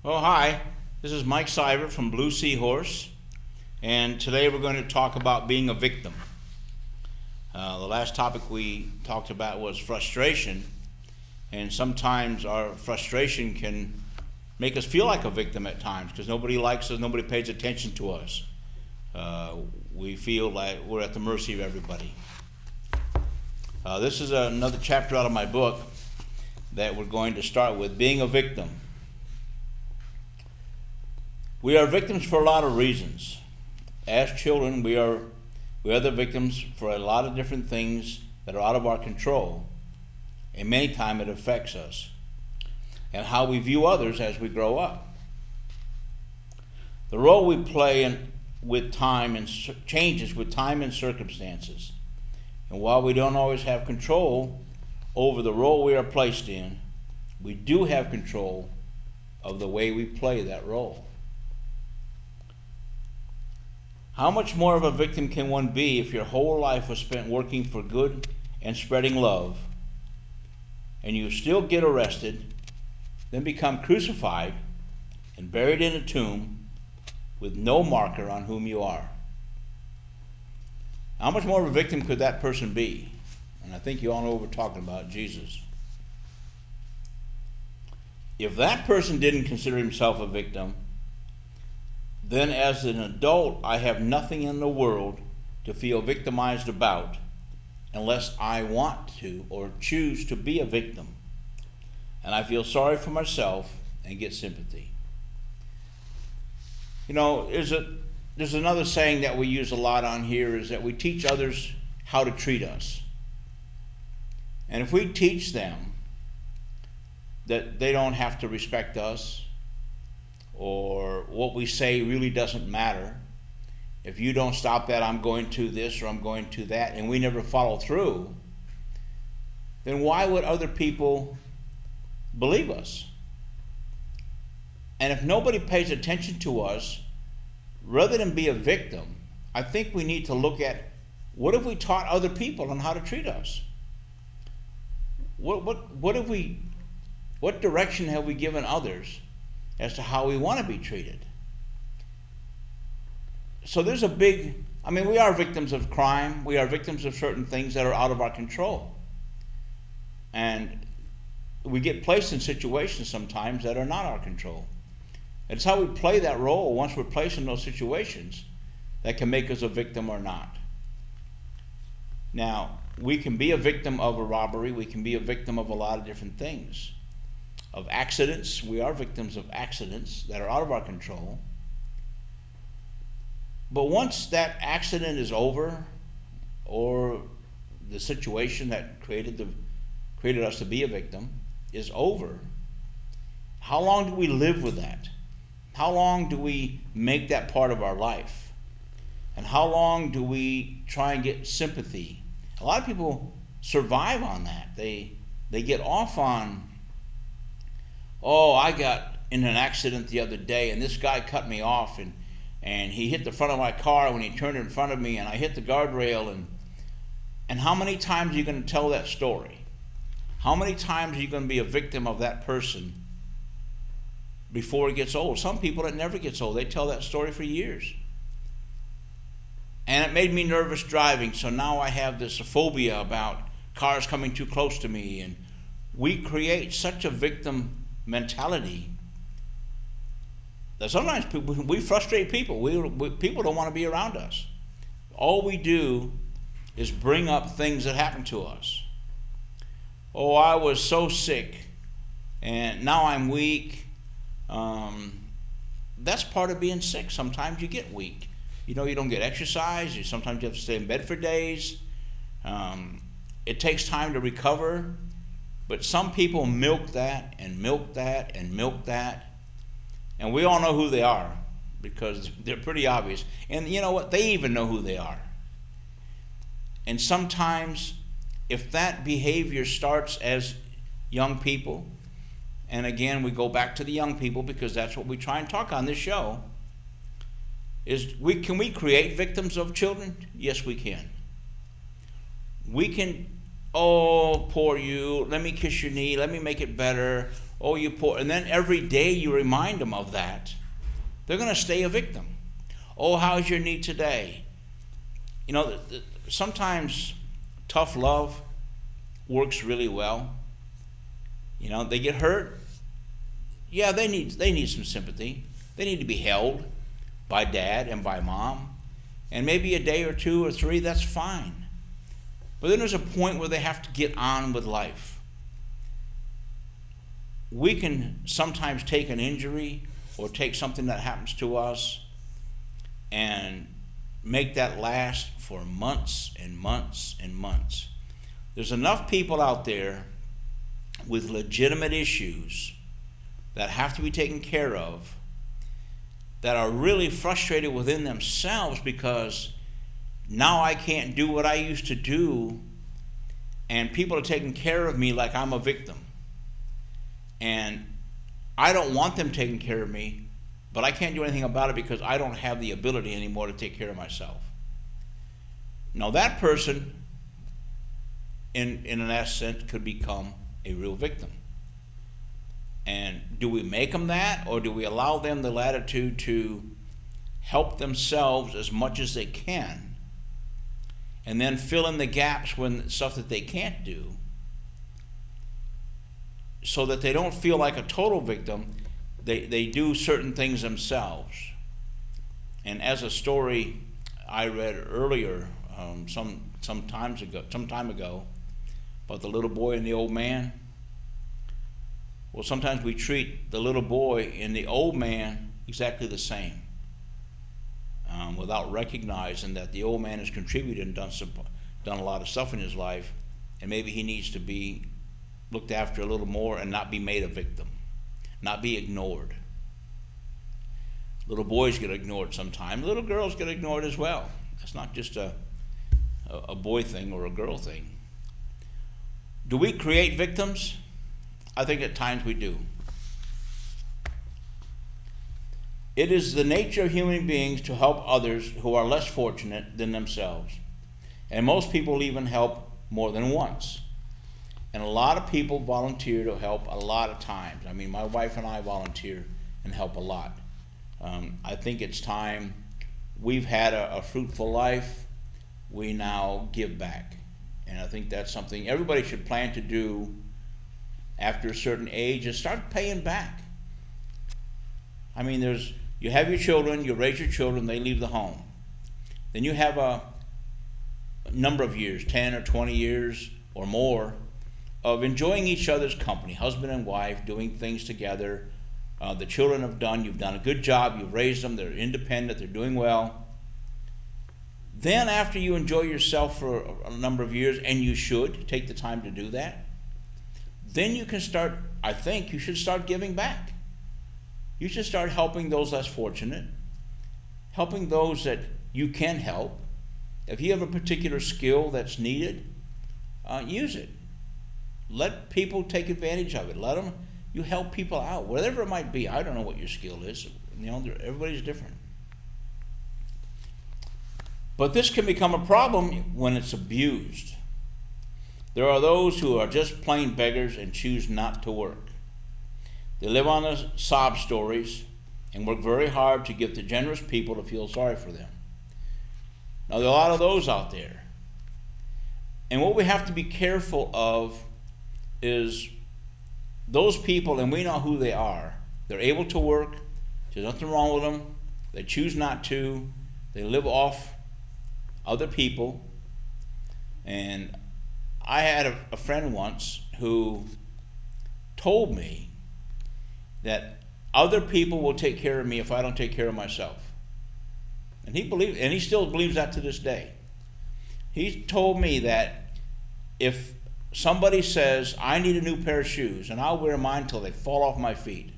Oh, hi. This is Mike Seibert from Blue Seahorse, and today we're going to talk about being a victim. The last topic we talked about was frustration, and sometimes our frustration can make us feel like a victim at times because nobody likes us, nobody pays attention to us. We feel like we're at the mercy of everybody. This is another chapter out of my book that we're going to start with, being a victim. We are victims for a lot of reasons. As children, we are the victims for a lot of different things that are out of our control, and many times it affects us and how we view others as we grow up. The role we play with time and changes with time and circumstances. And while we don't always have control over the role we are placed in, we do have control of the way we play that role. How much more of a victim can one be if your whole life was spent working for good and spreading love, and you still get arrested, then become crucified and buried in a tomb with no marker on whom you are? How much more of a victim could that person be? And I think you all know what we're talking about, Jesus. If that person didn't consider himself a victim, then as an adult, I have nothing in the world to feel victimized about unless I want to or choose to be a victim. And I feel sorry for myself and get sympathy. You know, there's another saying that we use a lot on here, is that we teach others how to treat us. And if we teach them that they don't have to respect us, or what we say really doesn't matter, if you don't stop that, I'm going to this or I'm going to that, and we never follow through, then why would other people believe us? And if nobody pays attention to us, rather than be a victim, I think we need to look at, what have we taught other people on how to treat us? What direction have we given others as to how we want to be treated? So there's we are victims of crime. We are victims of certain things that are out of our control. And we get placed in situations sometimes that are not our control. It's how we play that role once we're placed in those situations that can make us a victim or not. Now, we can be a victim of a robbery. We can be a victim of a lot of different things. Of accidents, we are victims of accidents that are out of our control. But once that accident is over, or the situation that created us to be a victim is over, how long do we live with that? How long do we make that part of our life? And how long do we try and get sympathy? A lot of people survive on that. They get off on, oh, I got in an accident the other day and this guy cut me off and he hit the front of my car when he turned in front of me and I hit the guardrail. And how many times are you going to tell that story? How many times are you going to be a victim of that person before it gets old? Some people, it never gets old. They tell that story for years. And it made me nervous driving, so now I have this phobia about cars coming too close to me. And we create such a victim mentality that sometimes we frustrate people. People don't want to be around us. All we do is bring up things that happen to us. Oh, I was so sick, and now I'm weak. That's part of being sick. Sometimes you get weak. You don't get exercise. Sometimes you have to stay in bed for days. It takes time to recover. But some people milk that and milk that and milk that. And we all know who they are because they're pretty obvious. And you know what? They even know who they are. And sometimes if that behavior starts as young people, and again, we go back to the young people because that's what we try and talk on this show, can we create victims of children? Yes, we can. We can Oh, poor you. Let me kiss your knee. Let me make it better. Oh, you poor. And then every day you remind them of that. They're going to stay a victim. Oh, how's your knee today? You know, sometimes tough love works really well. You know, they get hurt. Yeah, they need some sympathy. They need to be held by dad and by mom. And maybe a day or two or three, that's fine. But then there's a point where they have to get on with life. We can sometimes take an injury or take something that happens to us and make that last for months and months and months. There's enough people out there with legitimate issues that have to be taken care of that are really frustrated within themselves because now I can't do what I used to do, and people are taking care of me like I'm a victim. And I don't want them taking care of me, but I can't do anything about it because I don't have the ability anymore to take care of myself. Now that person, in an essence, could become a real victim. And do we make them that, or do we allow them the latitude to help themselves as much as they can, and then fill in the gaps when stuff that they can't do, so that they don't feel like a total victim? They do certain things themselves. And as a story I read earlier, some time ago, about the little boy and the old man. Well, sometimes we treat the little boy and the old man exactly the same, without recognizing that the old man has contributed and done a lot of stuff in his life, and maybe he needs to be looked after a little more and not be made a victim, not be ignored. Little boys get ignored sometimes. Little girls get ignored as well. It's not just a boy thing or a girl thing. Do we create victims? I think at times we do. It is the nature of human beings to help others who are less fortunate than themselves. And most people even help more than once. And a lot of people volunteer to help a lot of times. I mean, my wife and I volunteer and help a lot. I think it's time. We've had a fruitful life. We now give back. And I think that's something everybody should plan to do after a certain age, is start paying back. I mean, you have your children, you raise your children, they leave the home. Then you have a number of years, 10 or 20 years or more, of enjoying each other's company, husband and wife, doing things together. The children you've done a good job, you've raised them, they're independent, they're doing well. Then after you enjoy yourself for a number of years, and you should take the time to do that, then you can start, I think you should start giving back. You should start helping those less fortunate, helping those that you can help. If you have a particular skill that's needed, use it. Let people take advantage of it. You help people out, whatever it might be. I don't know what your skill is. You know, everybody's different. But this can become a problem when it's abused. There are those who are just plain beggars and choose not to work. They live on the sob stories and work very hard to get the generous people to feel sorry for them. Now, there are a lot of those out there. And what we have to be careful of is those people, and we know who they are. They're able to work. There's nothing wrong with them. They choose not to. They live off other people. And I had a friend once who told me that other people will take care of me if I don't take care of myself. And he still believes that to this day. He told me that if somebody says, I need a new pair of shoes, and I'll wear mine till they fall off my feet.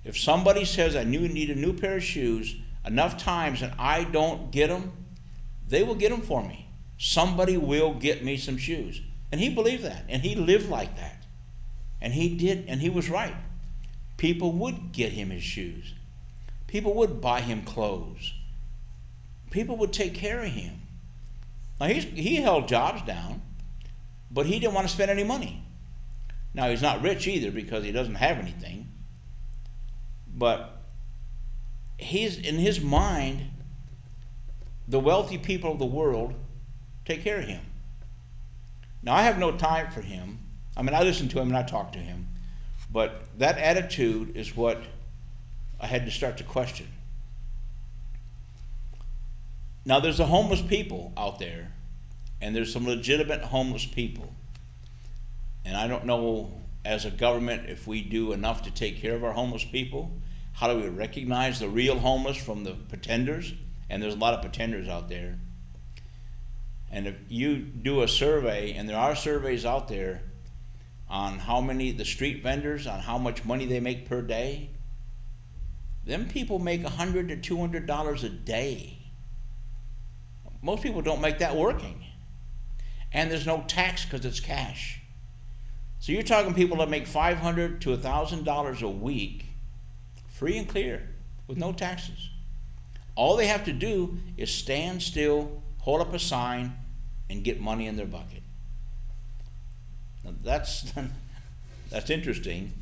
If somebody says I need a new pair of shoes enough times and I don't get them, they will get them for me. Somebody will get me some shoes. And he believed that, and he lived like that. And he did, and he was right. People would get him his shoes. People would buy him clothes. People would take care of him. Now, he held jobs down, but he didn't want to spend any money. Now, he's not rich either because he doesn't have anything, but he's, in his mind, the wealthy people of the world take care of him. Now, I have no time for him. I mean, I listen to him and I talk to him, but that attitude is what I had to start to question. Now, there's the homeless people out there, and there's some legitimate homeless people. And I don't know, as a government, if we do enough to take care of our homeless people. How do we recognize the real homeless from the pretenders? And there's a lot of pretenders out there. And if you do a survey, and there are surveys out there on how many, the street vendors, on how much money they make per day, them people make $100 to $200 a day. Most people don't make that working. And there's no tax because it's cash. So you're talking people that make $500 to $1,000 a week, free and clear, with no taxes. All they have to do is stand still, hold up a sign, and get money in their bucket. Now that's interesting,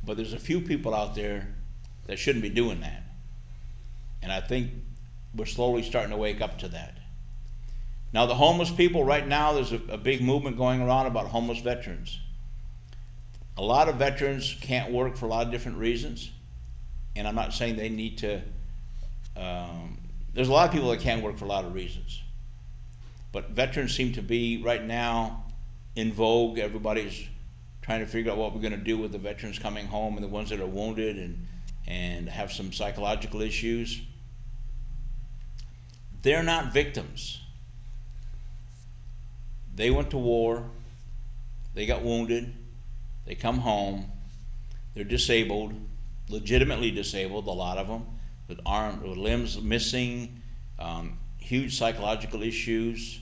but there's a few people out there that shouldn't be doing that. And I think we're slowly starting to wake up to that. Now, the homeless people, right now, there's a big movement going around about homeless veterans. A lot of veterans can't work for a lot of different reasons, and I'm not saying they need to. There's a lot of people that can't work for a lot of reasons, but veterans seem to be, right now, in vogue. Everybody's trying to figure out what we're going to do with the veterans coming home and the ones that are wounded and have some psychological issues. They're not victims. They went to war, they got wounded, they come home, they're disabled, legitimately disabled, a lot of them, with limbs missing, huge psychological issues,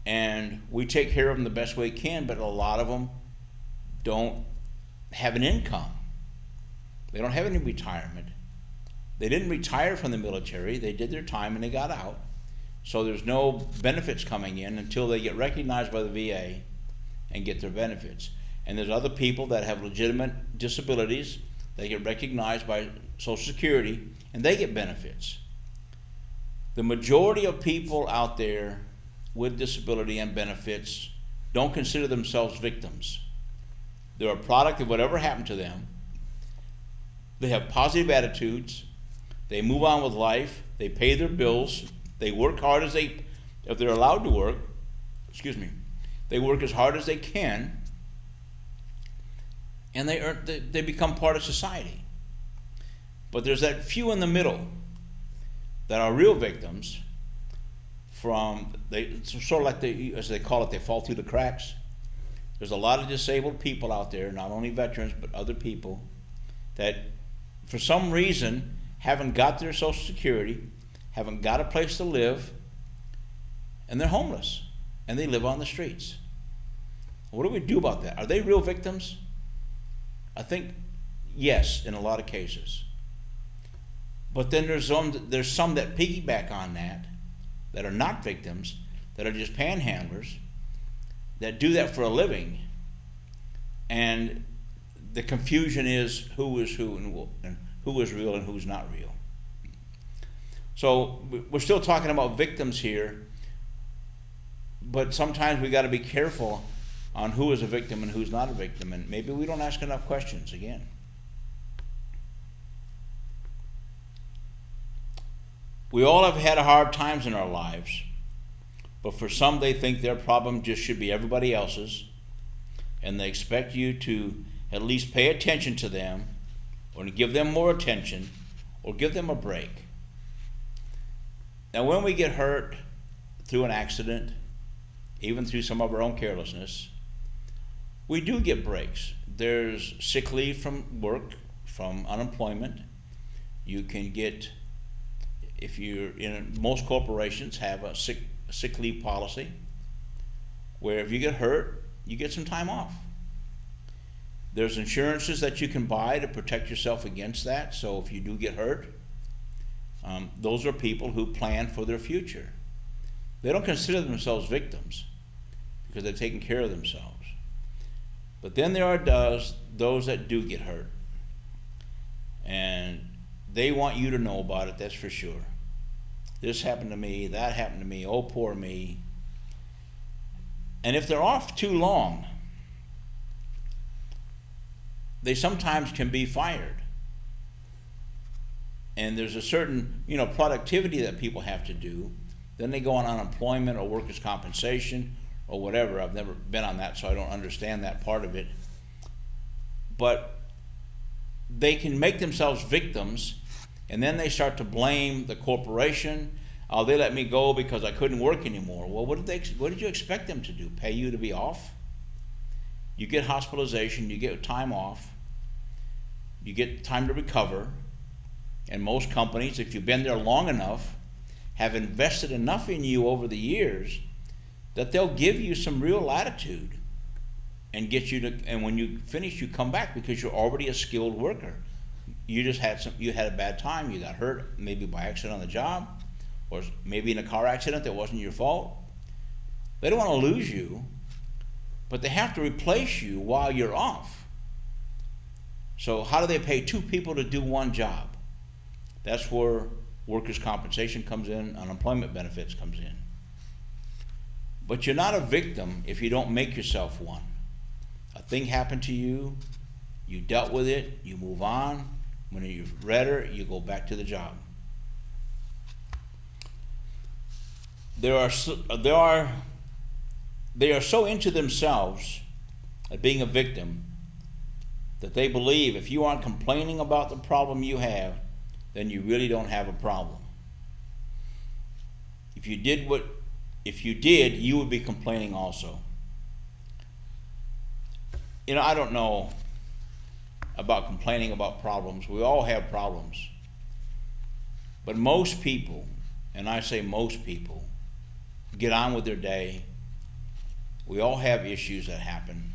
and we take care of them the best way we can, but a lot of them don't have an income. They don't have any retirement. They didn't retire from the military, they did their time and they got out. So there's no benefits coming in until they get recognized by the VA and get their benefits. And there's other people that have legitimate disabilities. They get recognized by Social Security and they get benefits. The majority of people out there with disability and benefits don't consider themselves victims. They're a product of whatever happened to them. They have positive attitudes. They move on with life. They pay their bills. They work hard if they're allowed to work, they work as hard as they can, and they become part of society. But there's that few in the middle that are real victims it's sort of like as they call it, they fall through the cracks. There's a lot of disabled people out there, not only veterans, but other people that for some reason haven't got their Social Security, haven't got a place to live, and they're homeless, and they live on the streets. What do we do about that? Are they real victims? I think yes, in a lot of cases. But then there's some that piggyback on that are not victims, that are just panhandlers, that do that for a living, and the confusion is who is who and who is real and who's not real. So we're still talking about victims here, but sometimes we got to be careful on who is a victim and who's not a victim, and maybe we don't ask enough questions again. We all have had hard times in our lives, but for some they think their problem just should be everybody else's, and they expect you to at least pay attention to them, or to give them more attention, or give them a break. Now, when we get hurt through an accident, even through some of our own carelessness, we do get breaks. There's sick leave from work, from unemployment. You can get, if you're in, most corporations have a sick leave policy, where if you get hurt, you get some time off. There's insurances that you can buy to protect yourself against that, so if you do get hurt, those are people who plan for their future. They don't consider themselves victims. because they're taking care of themselves. But then there are those that do get hurt. And they want you to know about it, that's for sure. This happened to me, that happened to me, oh poor me. And if they're off too long, they sometimes can be fired. And there's a certain, productivity that people have to do. Then they go on unemployment or workers' compensation or whatever. I've never been on that, so I don't understand that part of it. But they can make themselves victims, and then they start to blame the corporation. Oh, they let me go because I couldn't work anymore. Well, what did you expect them to do? Pay you to be off? You get hospitalization, you get time off, you get time to recover. And most companies, if you've been there long enough, have invested enough in you over the years that they'll give you some real latitude and get you to, and when you finish, you come back because you're already a skilled worker. You just had you had a bad time, you got hurt, maybe by accident on the job, or maybe in a car accident that wasn't your fault. They don't want to lose you, but they have to replace you while you're off. So how do they pay two people to do one job? That's where workers' compensation comes in, unemployment benefits comes in. But you're not a victim if you don't make yourself one. A thing happened to you, you dealt with it, you move on. When you've read her, you go back to the job. They are so into themselves at being a victim that they believe if you aren't complaining about the problem you have, then you really don't have a problem. If you did, you would be complaining also. I don't know about complaining about problems. We all have problems. But most people, and I say most people, get on with their day. We all have issues that happen.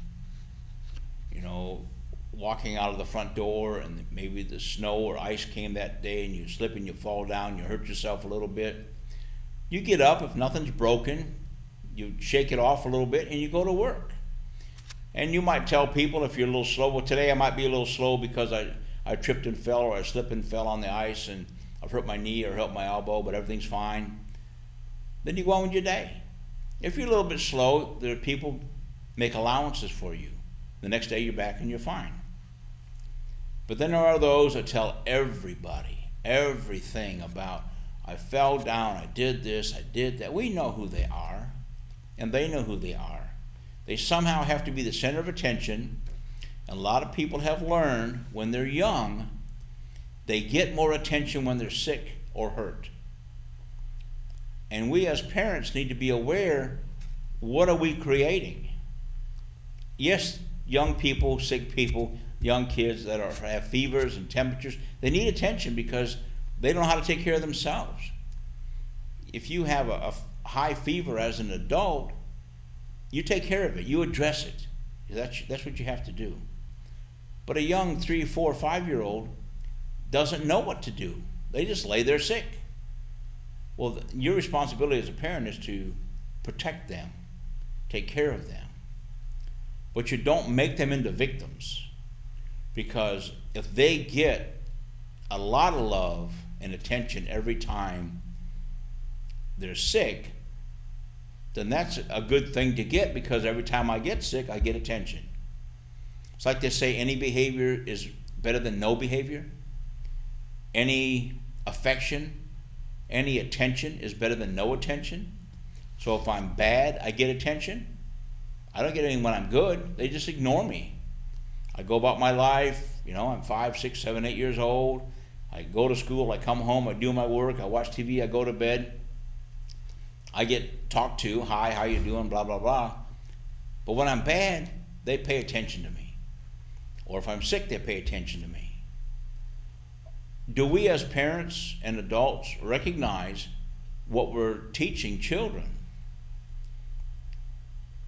Walking out of the front door and maybe the snow or ice came that day and you slip and you fall down, you hurt yourself a little bit. You get up, if nothing's broken, you shake it off a little bit and you go to work. And you might tell people if you're a little slow, well, today I might be a little slow because I tripped and fell, or I slipped and fell on the ice and I've hurt my knee or hurt my elbow, but everything's fine. Then you go on with your day. If you're a little bit slow, there are people make allowances for you. The next day you're back and you're fine. But then there are those that tell everybody, everything about, I fell down, I did this, I did that. We know who they are, and they know who they are. They somehow have to be the center of attention. And a lot of people have learned when they're young, they get more attention when they're sick or hurt. And we as parents need to be aware, what are we creating? Yes, young people, sick people, young kids that have fevers and temperatures, they need attention because they don't know how to take care of themselves. If you have a high fever as an adult, you take care of it, you address it. That's what you have to do. But a young 3, 4, 5-year-old doesn't know what to do. They just lay there sick. Well, your responsibility as a parent is to protect them, take care of them. But you don't make them into victims. Because if they get a lot of love and attention every time they're sick, then that's a good thing to get, because every time I get sick, I get attention. It's like they say any behavior is better than no behavior. Any affection, any attention is better than no attention. So if I'm bad, I get attention. I don't get anything when I'm good. They just ignore me. I go about my life, I'm 5, 6, 7, 8 years old. I go to school, I come home, I do my work, I watch TV, I go to bed. I get talked to, hi, how you doing, blah, blah, blah. But when I'm bad, they pay attention to me. Or if I'm sick, they pay attention to me. Do we as parents and adults recognize what we're teaching children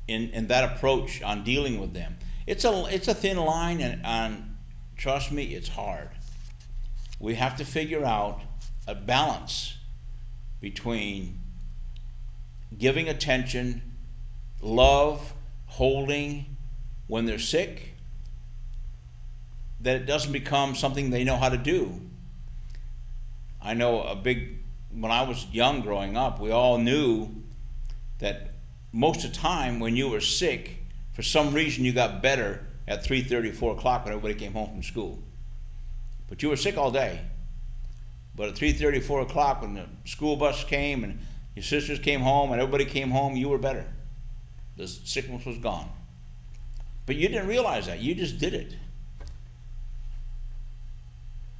in that approach on dealing with them? It's a thin line, and trust me, it's hard. We have to figure out a balance between giving attention love, holding when they're sick, that it doesn't become something they know how to do. I know when I was young growing up, we all knew that most of the time when you were sick, for some reason you got better at 3:30, 4 o'clock when everybody came home from school. But you were sick all day. But at 3:30, 4 o'clock when the school bus came and your sisters came home and everybody came home, you were better. The sickness was gone. But you didn't realize that. You just did it.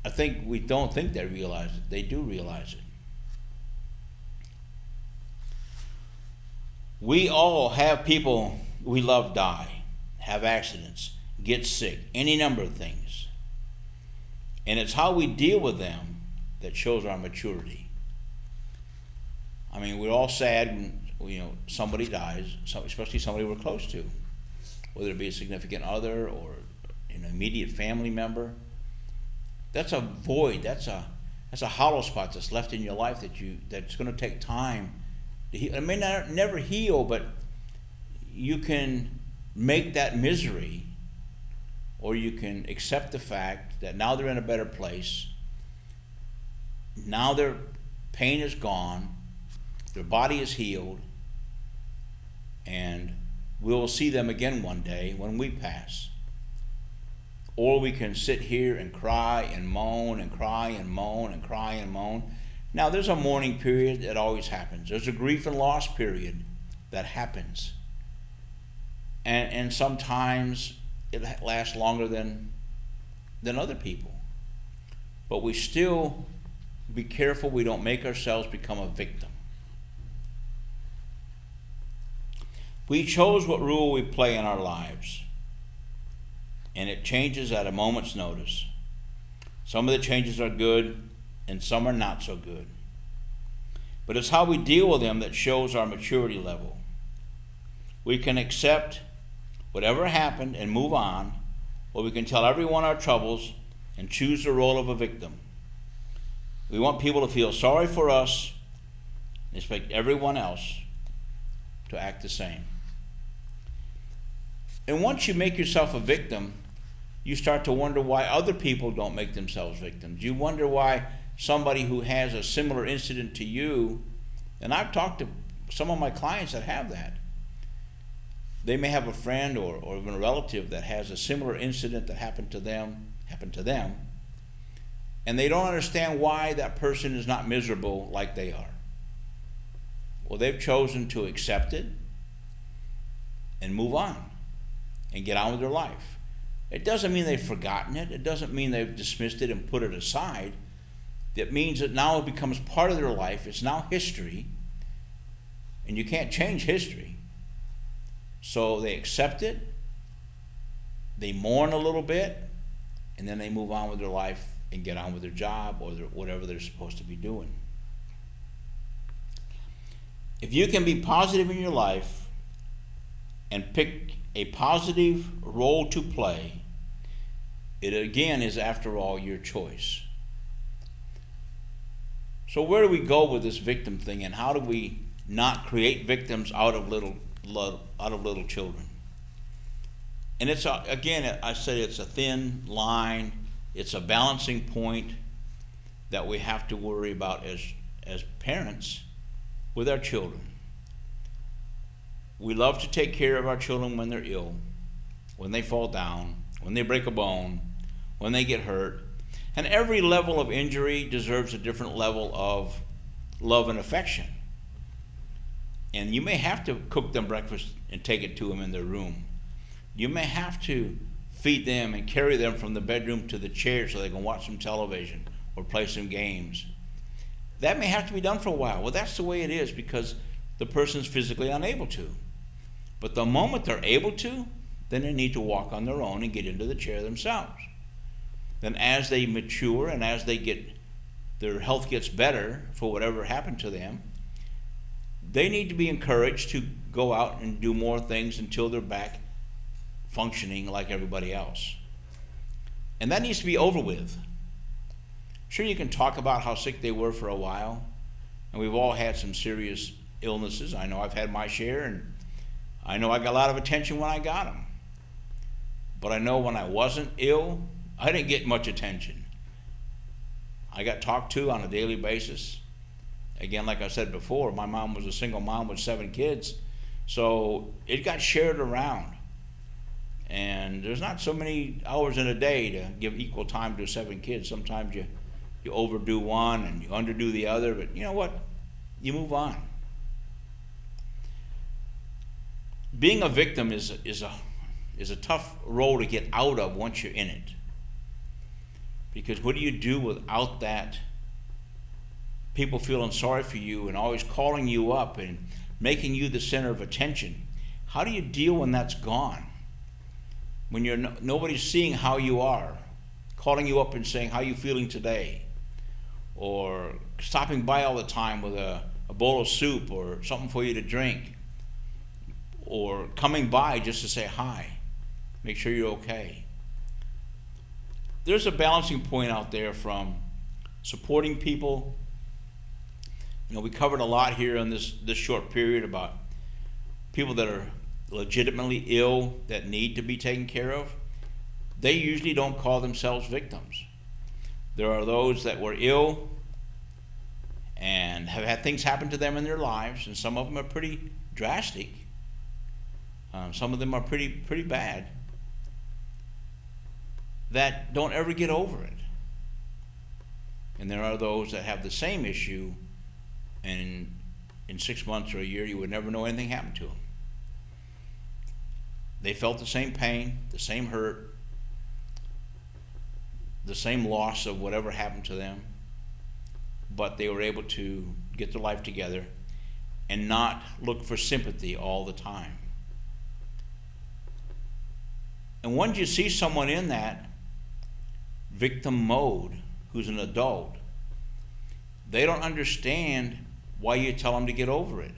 I think we don't think they realize it. They do realize it. We all have people we love die, have accidents, get sick, any number of things. And it's how we deal with them that shows our maturity. I mean, we're all sad when somebody dies, especially somebody we're close to, whether it be a significant other or an immediate family member. That's a void. That's a hollow spot that's left in your life that's going to take time to heal. It may never heal, but you can make that misery, or you can accept the fact that now they're in a better place. Now their pain is gone, their body is healed, and we'll see them again one day when we pass. Or we can sit here and cry and moan and cry and moan and cry and moan. Now there's a mourning period that always happens. There's a grief and loss period that happens. And sometimes it lasts longer than other people. But we still be careful we don't make ourselves become a victim. We chose what role we play in our lives, and it changes at a moment's notice. Some of the changes are good, and some are not so good. But it's how we deal with them that shows our maturity level. We can accept whatever happened and move on, or we can tell everyone our troubles and choose the role of a victim. We want people to feel sorry for us and expect everyone else to act the same. And once you make yourself a victim, you start to wonder why other people don't make themselves victims. You wonder why somebody who has a similar incident to you, and I've talked to some of my clients that have that. They may have a friend or even a relative that has a similar incident that happened to them, and they don't understand why that person is not miserable like they are. Well, they've chosen to accept it and move on and get on with their life. It doesn't mean they've forgotten it. It doesn't mean they've dismissed it and put it aside. It means that now it becomes part of their life. It's now history, and you can't change history. So they accept it, they mourn a little bit, and then they move on with their life and get on with their job or whatever they're supposed to be doing. If you can be positive in your life and pick a positive role to play, it again is, after all, your choice. So where do we go with this victim thing, and how do we not create victims out of little children? And it's again, I say it's a thin line. It's a balancing point that we have to worry about as parents with our children. We love to take care of our children when they're ill, when they fall down, when they break a bone, when they get hurt. And every level of injury deserves a different level of love and affection. And you may have to cook them breakfast and take it to them in their room. You may have to feed them and carry them from the bedroom to the chair so they can watch some television or play some games. That may have to be done for a while. Well, that's the way it is because the person's physically unable to. But the moment they're able to, then they need to walk on their own and get into the chair themselves. Then as they mature and as their health gets better for whatever happened to them, they need to be encouraged to go out and do more things until they're back functioning like everybody else. And that needs to be over with. Sure, you can talk about how sick they were for a while, and we've all had some serious illnesses. I know I've had my share, and I know I got a lot of attention when I got them. But I know when I wasn't ill, I didn't get much attention. I got talked to on a daily basis. Again, like I said before, my mom was a single mom with 7 kids. So it got shared around. And there's not so many hours in a day to give equal time to 7 kids. Sometimes you overdo one and you underdo the other, but you know what? You move on. Being a victim is a tough role to get out of once you're in it. Because what do you do without that? People feeling sorry for you and always calling you up and making you the center of attention. How do you deal when that's gone? When nobody's seeing how you are, calling you up and saying, how you feeling today? Or stopping by all the time with a bowl of soup or something for you to drink. Or coming by just to say hi, make sure you're okay. There's a balancing point out there from supporting people. You know, we covered a lot here in this short period about people that are legitimately ill that need to be taken care of. They usually don't call themselves victims. There are those that were ill and have had things happen to them in their lives, and some of them are pretty drastic. Some of them are pretty bad, that don't ever get over it. And there are those that have the same issue, and in 6 months or a year you would never know anything happened to them. They felt the same pain, the same hurt, the same loss of whatever happened to them, but they were able to get their life together and not look for sympathy all the time. And once you see someone in that victim mode who's an adult, they don't understand why you tell them to get over it.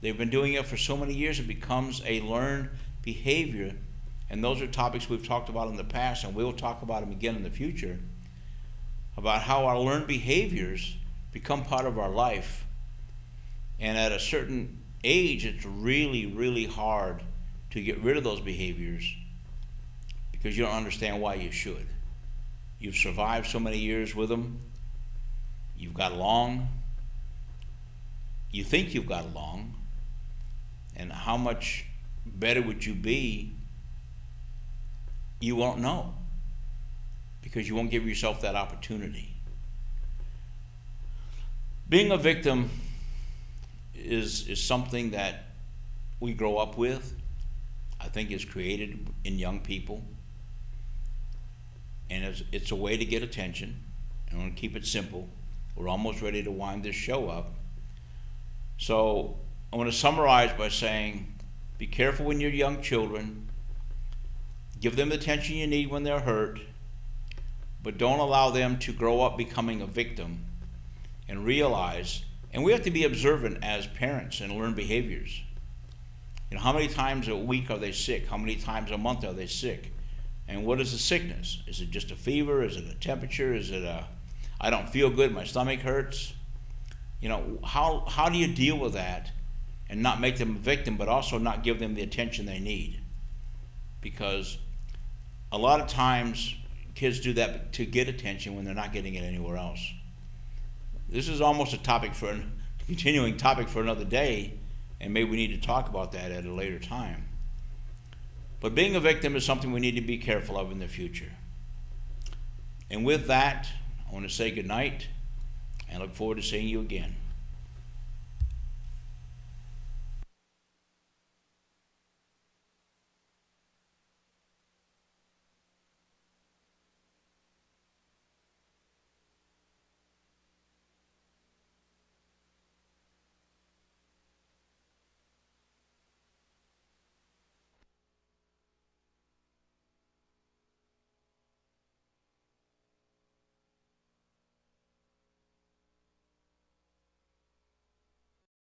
They've been doing it for so many years, it becomes a learned behavior. And those are topics we've talked about in the past, and we'll talk about them again in the future, about how our learned behaviors become part of our life. And at a certain age, it's really, really hard to get rid of those behaviors because you don't understand why you should. You've survived so many years with them. You've got along. You think you've got along. And how much better would you be? You won't know because you won't give yourself that opportunity. Being a victim is something that we grow up with. I think is created in young people. And it's a way to get attention. I'm going to keep it simple. We're almost ready to wind this show up. So I want to summarize by saying, be careful when you're young children. Give them the attention you need when they're hurt, but don't allow them to grow up becoming a victim and realize, and we have to be observant as parents and learn behaviors. You know, how many times a week are they sick? How many times a month are they sick? And what is the sickness? Is it just a fever? Is it a temperature? Is it I don't feel good, my stomach hurts? You know, how do you deal with that and not make them a victim, but also not give them the attention they need? Because a lot of times kids do that to get attention when they're not getting it anywhere else. This is almost a continuing topic for another day, and maybe we need to talk about that at a later time. But being a victim is something we need to be careful of in the future. And with that, I want to say good night and look forward to seeing you again.